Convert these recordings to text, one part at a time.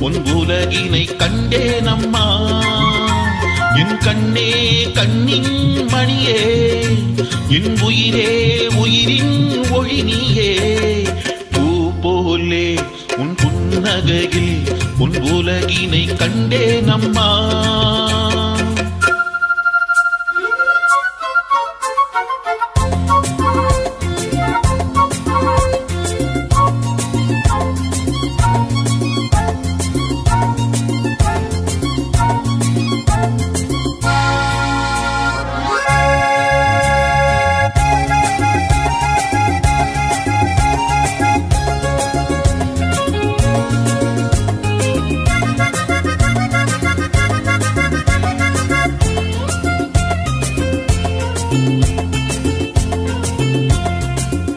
உன் உலகினை கண்டேனம்மா. என் கண்ணே கண்ணின் மணியே, என் உயிரே உயிரின் ஒளி நீயே. பூ போலே உன் புன்னகையில் உன் உலகினை கண்டேனம்மா.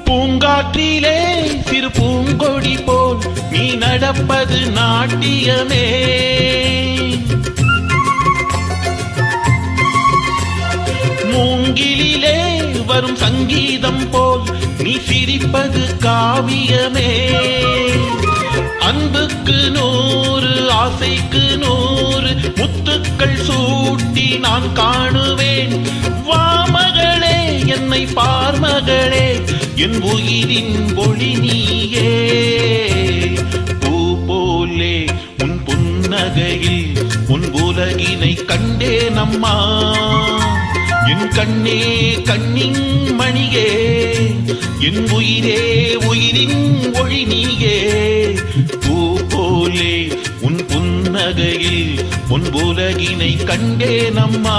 பூங்காற்றிலே சிறு பூங்கொடி போல் நீ நடப்பது நாட்டியமே. மூங்கிலிலே வரும் சங்கீதம் போல் நீ சிரிப்பது காவியமே. அன்புக்கு 100 ஆசைக்கு 100 முத்துக்கள் சூட்டி நான் காணுவேன். வாமகளே என்னை பார்மகளே, என் உயிரின் ஒளி நீயே. பூ போலே உன் புன்னகையில் உன் உலகினை கண்டேனம்மா. என் கண்ணே கண்ணின் மணியே, என் உயிரே உயிரின் ஒளி நீயே. பூ போலே உன் புன்னகையில் உன் உலகினை கண்டேனம்மா.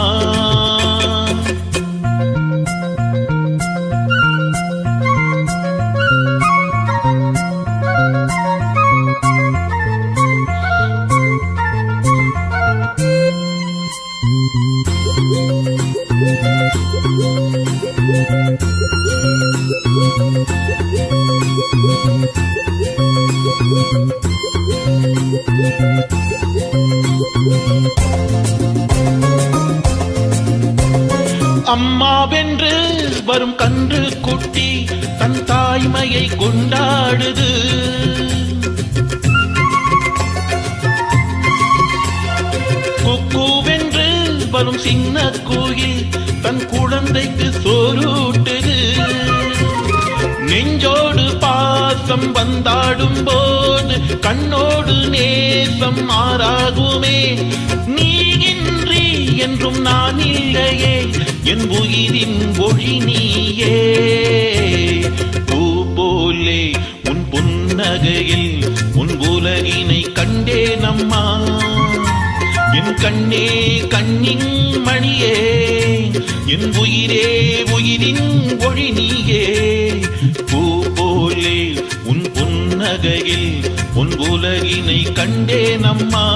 அம்மாவென்று வரும் கன்று குட்டி தன் தாய்மையை கொண்டாடுது. குக்கூவென்று வரும் சின்ன கோயில் தன் குழந்தைக்கு சோறூட்டுது. நெஞ்சோடு பாசம் வந்தாடும் போது கண்ணோடு நேசம் மாறாகுமே. நீ இன்றி என்றும் நான் இல்லையே, என் உயிரின் ஒளி நீயே. பூ போலே உன் புன்னகையில் உன் உலகினை கண்டேனம்மா. என் கண்ணே கண்ணின் மணியே, என் உயிரே உயிரின் ஒளி நீயே. பூ போலே உன் புன்னகையில் உன் உலகினை கண்டேனம்மா.